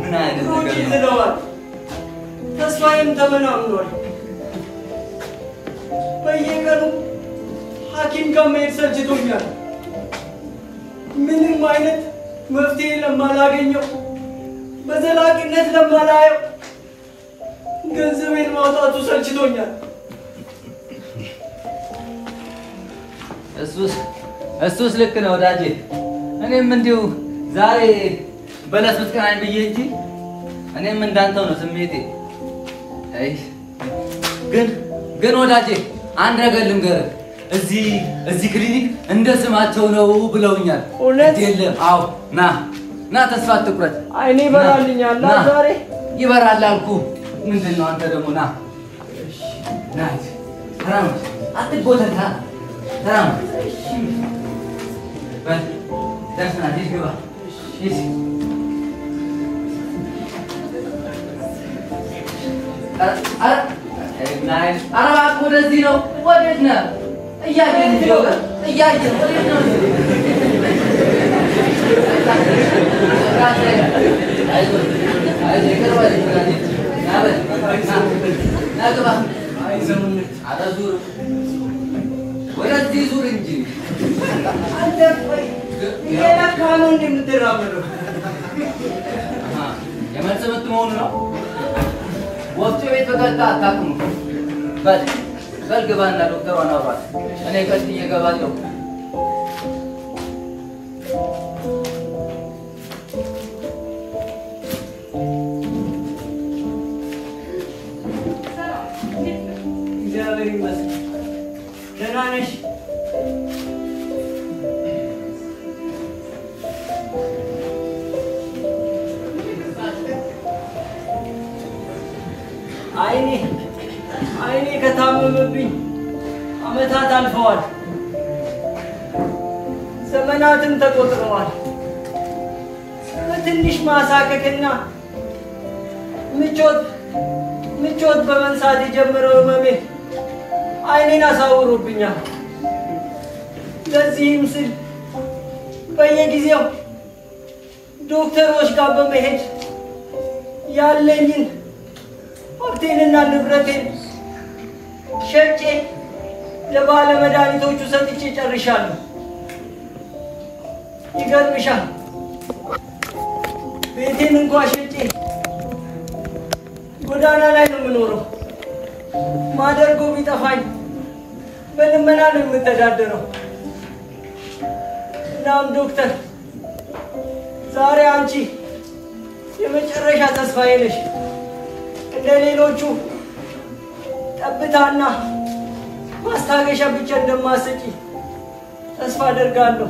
ምን አይነት ነገር ነው? ተስፋዬም ተመናምኗል። በየቀኑ ሐኪም ጋር መሄድ ሰልችቶኛል። ምንም አይነት መፍትሄ ለማላገኘው በዘላቂነት ለማላየው ገንዘቤን ማውጣቱ ሰልችቶኛል። እሱስ ልክ ነው ወዳጄ። እኔም እንዲሁ ዛሬ በለስ ብትቀናኝ ብዬ እንጂ እኔም እንዳንተው ነው ስሜቴ። አይ ግን ወዳጄ አንድ ነገር ልንገርህ። እዚህ ክሊኒክ እንደ ስማቸው ነው ብለውኛል። እውነት? የለም። አዎ ና ተስፋ አትቁረጥ። አይኔ ይበራልኛል ዛሬ። ይበራል አልኩህ። ምንድን ነው አንተ ደግሞ ና ተራመድ፣ አትጎተታ፣ ተራመድ። ደርሰናል። ሂድ ግባ። ሂድ። ኧረ እባክህ ወደዚህ ነው። ወዴት ነህ? እያየን እያየን ወዴት ነው? ወደዚህ ዙር እንጂ እየነካ ነው እንደምትራመደው። የመልስ ምት መሆኑ ነው። ወፍጮ ቤት በቀጥታ አታውቅም። በል ግባና ዶክተሯን አውራት። እኔ ቀጥዬ እገባለሁ። እግዚአብሔር ይመስገን። ደህና ነሽ? አይኔ ከታመመብኝ ዓመታት አልፈዋል። ዘመናትን ተቆጥረዋል። በትንሽ ማሳከክና ምቾት በመንሳት የጀመረው ህመሜ አይኔን አሳውሮብኛል። ለዚህም ስል በየጊዜው ዶክተሮች ጋር በመሄድ ያለኝን ሀብቴንና ንብረቴን ሸጬ ለባለ መድኃኒቶቹ ሰጥቼ ጨርሻለሁ። ይገርምሻል፣ ቤቴን እንኳን ሸጬ ጎዳና ላይ ነው የምኖረው። ማደርገው ቢጠፋኝ በልመና ነው የምተዳደረው። እናም ዶክተር ዛሬ አንቺ የመጨረሻ ተስፋዬ ነሽ። እንደ ሌሎቹ ጠብታና ማስታገሻ ብቻ እንደማትሰጪ ተስፋ አደርጋለሁ።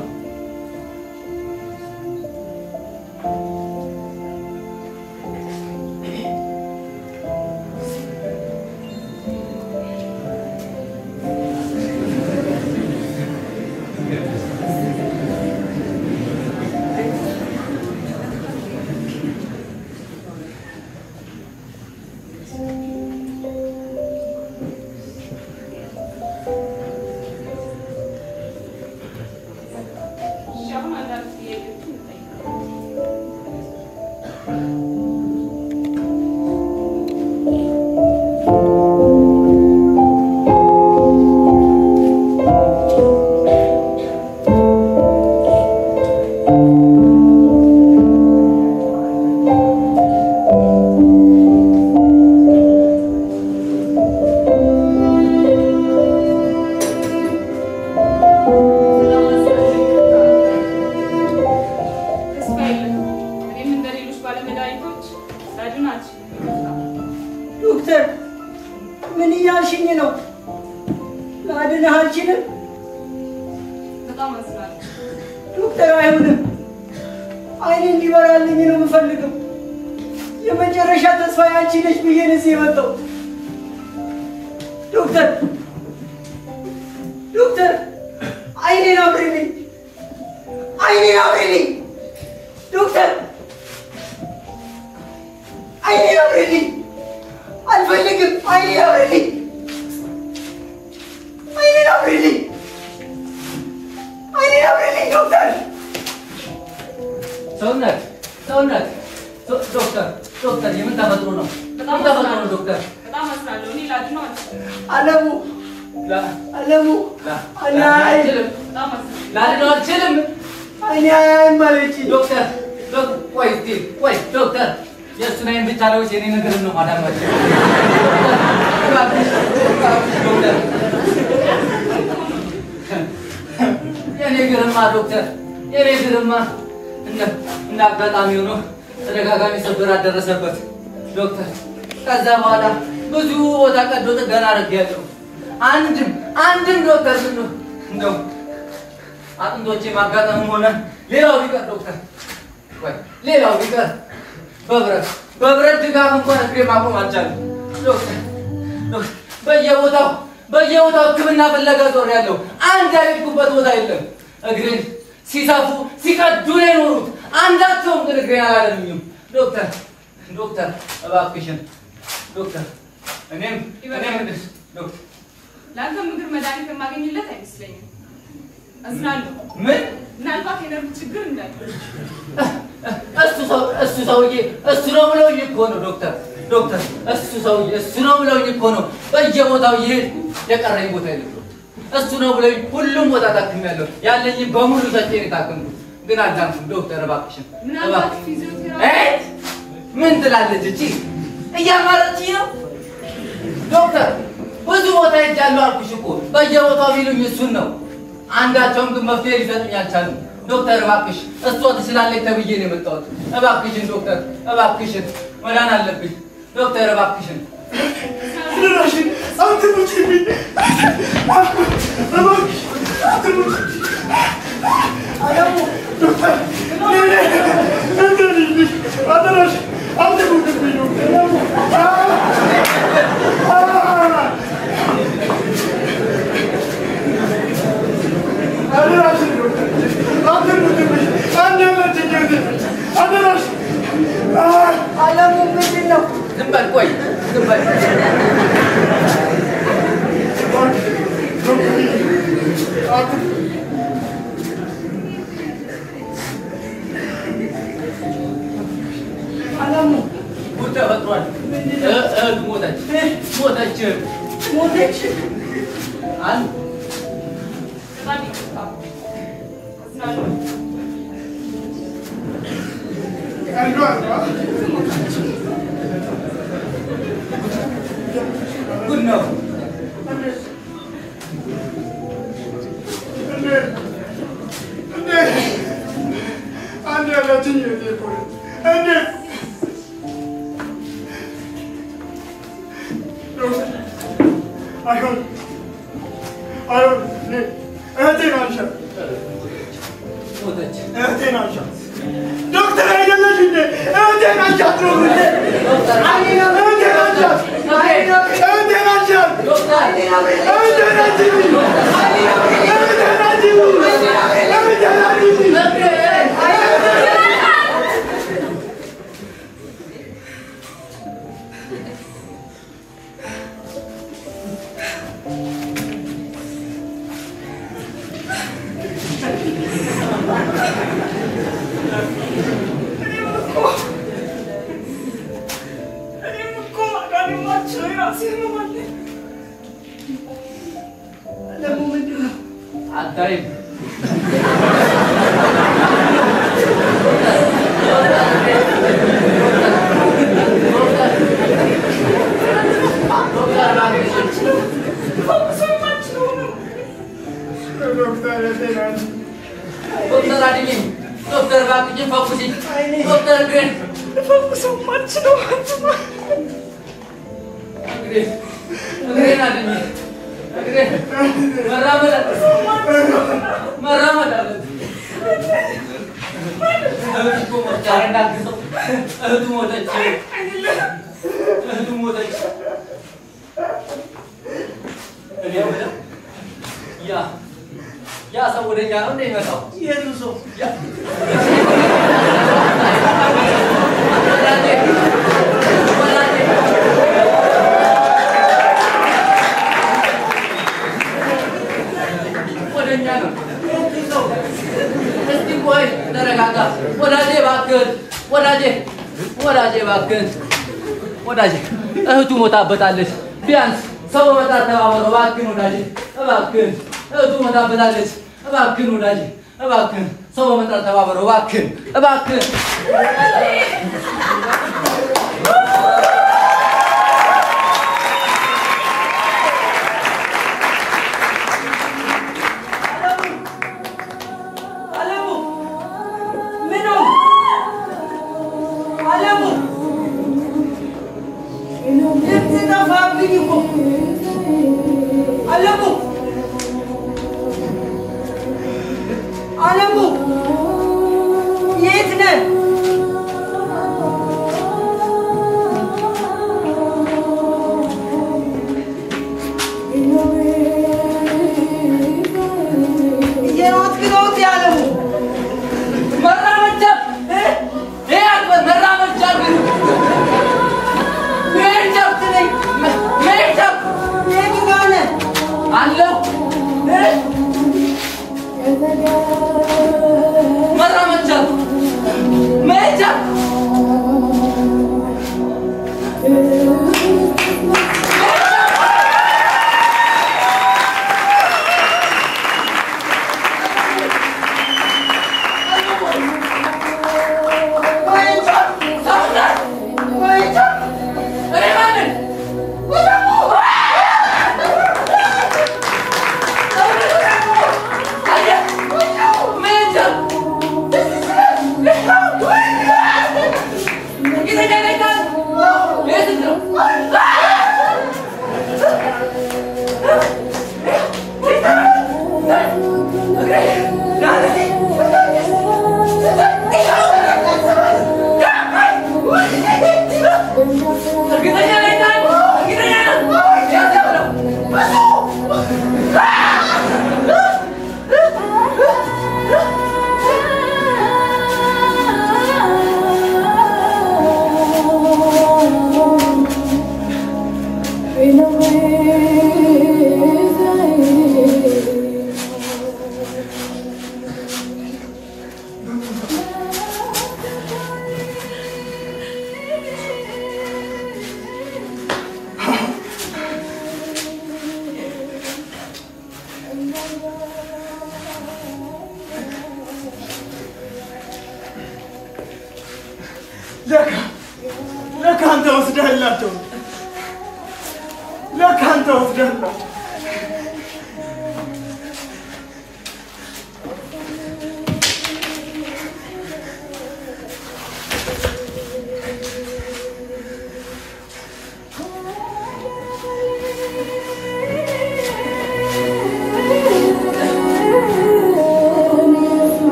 ዶክተር ምን እያልሽኝ ነው? ላድንህ አልችልም። በጣም አዝናለሁ ዶክተር። አይሆንም። አይኔ እንዲበራልኝ ነው የምፈልገው። የመጨረሻ ተስፋ አንቺ ነሽ ብዬ ነው እዚህ የመጣሁት። ዶክተር አይኔን አብሪልኝ፣ አይኔን አብሪልኝ ዶክተር፣ አይኔን አብሪልኝ። አልፈልግም። አይኔን አብሪልኝ፣ አይኔን አብሪልኝ፣ አይኔን አብሪልኝ ዶክተር። ሰውነት ዶክተር የምን ተፈጥሮ ነው? ምን ተፈጥሮ ነው ዶክተር? በጣም አዝናለሁ። እኔ ላድነው አልችልም። አለሙ አለሙ እኔ አልችልም። በጣም አዝናለሁ። ላድነው አልችልም። እኔ አይማለች ዶክተር ቆይ ዶክተር የእሱን አይን ብቻ ነው የኔ ነገር ነው ማዳማቸው። ዶክተር የኔ ግርማ ዶክተር የኔ ግርማ እንደ አጋጣሚ ሆኖ ተደጋጋሚ ስብራት ደረሰበት ዶክተር። ከዛ በኋላ ብዙ ቦታ ቀዶ ጥገና አድርጌያለሁ። አንድም ዶክተር እንደው አጥንቶቼ ማጋጠም ሆነ ሌላው ቢቀር ዶክተር ሌላው ቢቀር በብረት ድጋፍ እንኳን እግሬ ማቆም አልቻለም ዶክተር። በየቦታው ሕክምና ፍለጋ ዞሬያለሁ። አንድ ያልሄድኩበት ቦታ የለም። እግሬን ሲሰፉ ሲቀዱ ነው የኖሩት። አንዳቸውም ግን እግሬን አላደረጉኝም ዶክተር እባክሽን ዶክተር። እኔም ዶክተር ለአንተ ምግብ መድኃኒት የማገኝለት አይመስለኝም። አዝናለሁ። ምን ምናልባት የነርቭ ችግር እንዳለ እሱ ሰውዬ እሱ ነው ብለውኝ እኮ ነው ዶክተር እሱ ሰውዬ እሱ ነው ብለውኝ እኮ ነው በየቦታው ይሄድኩ። የቀረኝ ቦታ የለም። እሱ ነው ብለውኝ ሁሉም ቦታ ታክሜያለሁ። ያለኝ በሙሉ ሰጥቼ ነው የታከምኩት፣ ግን አልዳንኩም ዶክተር እባክሽን። ምናልባት ፊዚዮቴራፒ ምን ትላለች እቺ? እያማረችኝ ነው ዶክተር። ብዙ ቦታ ሄጃለሁ አልኩሽ እኮ በየቦታው ቢሉኝ እሱን ነው። አንዳቸውም ግን መፍትሄ ሊሰጡኝ አልቻሉም ዶክተር እባክሽ። እሷ ትችላለች ተብዬ ነው የመጣሁት። እባክሽን ዶክተር እባክሽን፣ መዳን አለብኝ ዶክተር እባክሽን። ድራሽን አትሙጪብኝ እባክሽ አትሙጪ። አለሙ ዶክተር እንደልልሽ አደራሽ አትሙጪብኝ ዶክተር። አደራሽ ዶክተር አትሙጪብኝ። አንደበትኝ አደራሽ። አለሙ ምንድን ነው? ዝም በል ቆይ ዝም በል። አለሙ ጉድ ተፈጥሯል። ሞተች። በጣም ይቅርታ። አዝናለሁ። ጉድ ነው። አንድ ያላችኝ እህቴን አንሻት ሞተች። እህቴን አንሻት ዶክተር አይደለሽ እንዴ? እህቴን አንሻት ነው እህቴን አንሻት እህቴን አንሻት አታይም ዶክተር አድኝኝ ዶክተር እባክሽን ፈውሽኝ ዶክተር እግሬን ልፈውሰው የማልችለው እግሬን አድኝኝ እግሬን መራመድ አለብኝ እህቱ ሞተች እኔ የምለው ያ ሰው ወደኛ ነው እንደሚመጣው የቱ ሰው ወደኛ ነው እስቲ ቆይ ተረጋጋ ወዳጄ እባክህ ወዳጄ ወዳጄ እባክህን ወዳጄ እህቱ ሞታበታለች ቢያንስ ሰው በመጣት ተባበረው እባክህን ወዳጄ እባክህን እህቱ ሞታበታለች እባክህን ወዳጄ እባክህን ሰው በመጣት ተባበረው እባክህን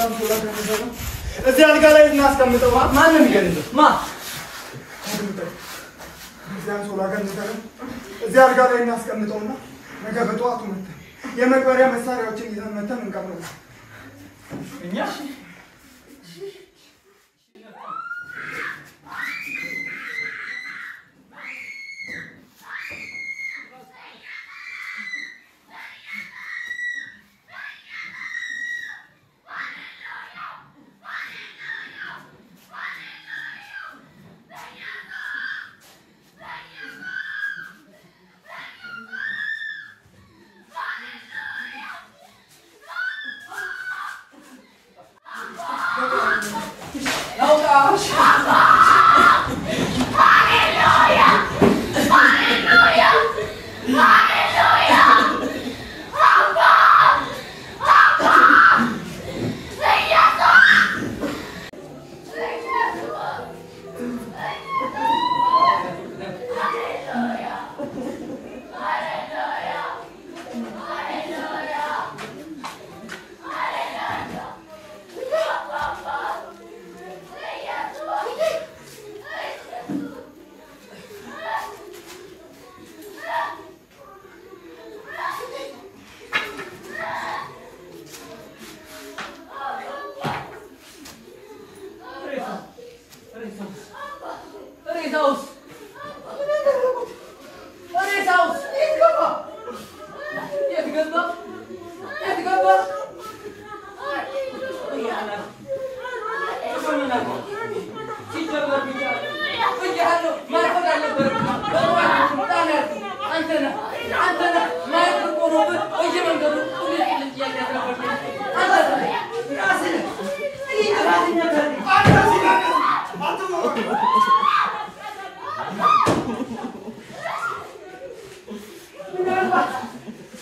አንሶላ ገንዘብ እዚህ አልጋ ላይ እናስቀምጠው። ማንም ይገንዘው ማ እዚህ አንሶላ ገንዘብ እዚህ አልጋ ላይ እናስቀምጠውና ነገ በጠዋቱ መተን የመቅበሪያ መሳሪያዎችን ይዘን መተን እንቀብረዋለን። እኛ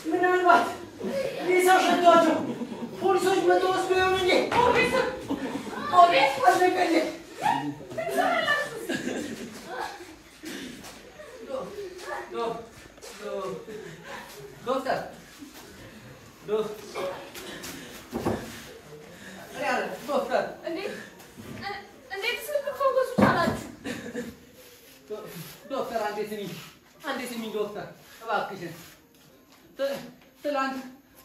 ምናልባት ሊሳው ሸቷቸው ፖሊሶች መተወስዶ ይሆን እንጂ ፖሊስ አለቀልኝ። ዶክተር ዶክተር እንዴት ልትፈወሱ ቻላችሁ? ዶክተር አንዴ ስሚኝ ዶክተር እባክሽን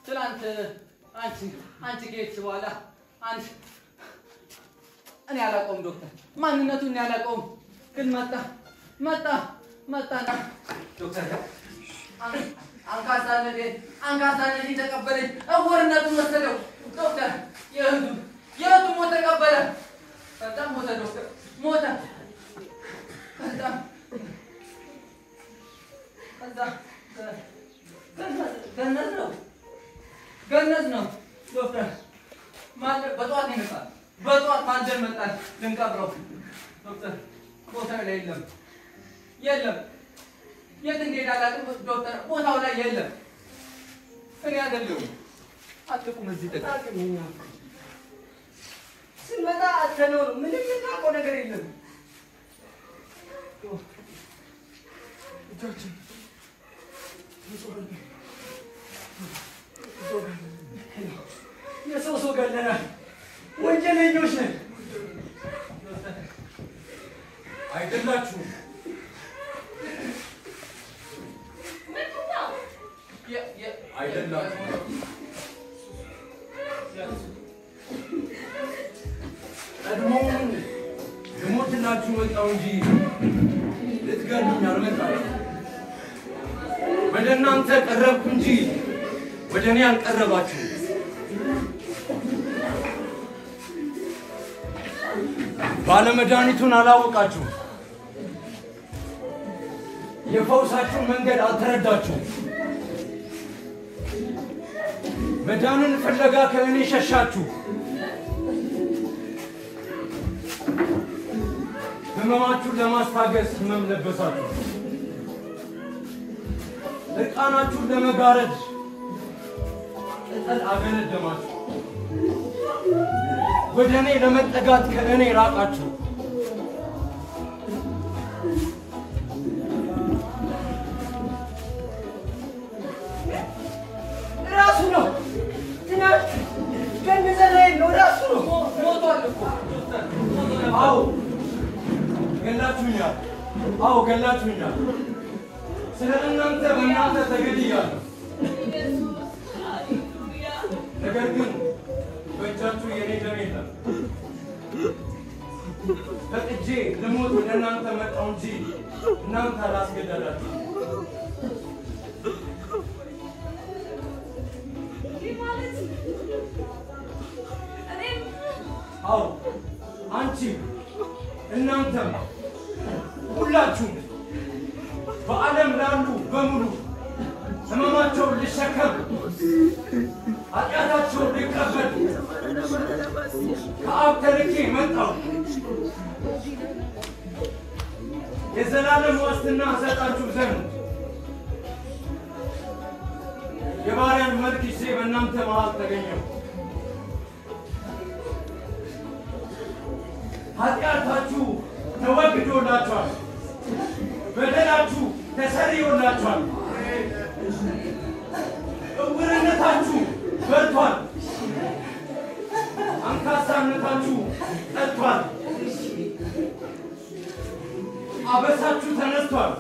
ትላንት አንቺ ከሄድሽ በኋላ እኔ አላውቀውም ዶክተር ማንነቱን እኔ አላውቀውም ግን መጣና ዶክተር አንካሳነቴን ተቀበለኝ እውርነቱን ወሰደው ዶክተር የእህቱ ሞት ተቀበለ በጣም ሞተ ዶክተር ሞተ በጣም ገነት ነው ዶክተር በጠዋት ይመጣል በጠዋት ማንጀር መጣል ልንቀብረው ዶክተር ቦታው ላይ የለም የት እንደሄደ አላውቅም ዶክተር ቦታው ላይ የለም እኔ አይደለሁም አትቁም እዚህ ተጣጣኝ ስንመጣ አተነው ምንም የምናውቀው ነገር የለም እጃችን የሰው ገለናል ወንጀለኞች ነን አይደላችሁም አይደላችሁም ቀድሞውን ልሞትላችሁ ወጣው እንጂ ልትገሉኝ አልመጣችሁም ወደ እናንተ ቀረብኩ እንጂ ወደ እኔ አልቀረባችሁም ባለመድኃኒቱን አላወቃችሁም የፈውሳችሁን መንገድ አልተረዳችሁም መዳንን ፍለጋ ከእኔ ሸሻችሁ ህመማችሁን ለማስታገስ ህመም ለበሳችሁ እርቃናችሁን ለመጋረድ ቅጠል አገነደማችሁ ወደ እኔ ለመጠጋት ከእኔ ራቃችሁ ራሱ ነው ትናንት ገንዘብ ላይ ነው ራሱ ነው ገላችሁኛል። ስለ እናንተ በእናንተ ተገድያለሁ። ነገር ግን በእጃችሁ የኔ ደም የለም። ፈቅጄ ልሞት ወደ እናንተ መጣሁ እንጂ እናንተ አላስገደዳችሁ። አዎ አንቺ እናንተም ሁላችሁም በዓለም ላሉ በሙሉ ሕመማቸውን ልሸከም ኃጢአታቸውን ልቀበል ከአብ ተልኬ መጣሁ። የዘላለም ዋስትና እሰጣችሁ ዘንድ የባሪያን መልክ ይዤ በእናንተ መሃል ተገኘሁ። ኃጢአታችሁ ተወግዶላችኋል፣ በደላችሁ ተሰርዮላችኋል፣ እውርነታችሁ በርቷል፣ አንካሳነታችሁ ጠጥቷል፣ አበሳችሁ ተነስቷል።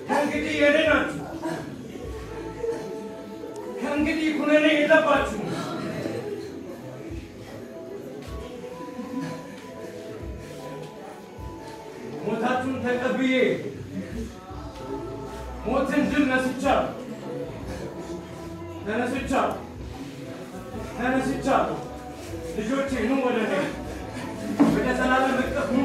ከእንግዲህ የኔ ናችሁ። ከእንግዲህ ኩነኔ የለባችሁም። ሞታችሁን ተቀብዬ ሞትን ድል ነስቻለሁ። ተነስቻለሁ። ልጆቼ ኑ ወደ እኔ፣ ወደ ዘላለም እቅፍ ኑ።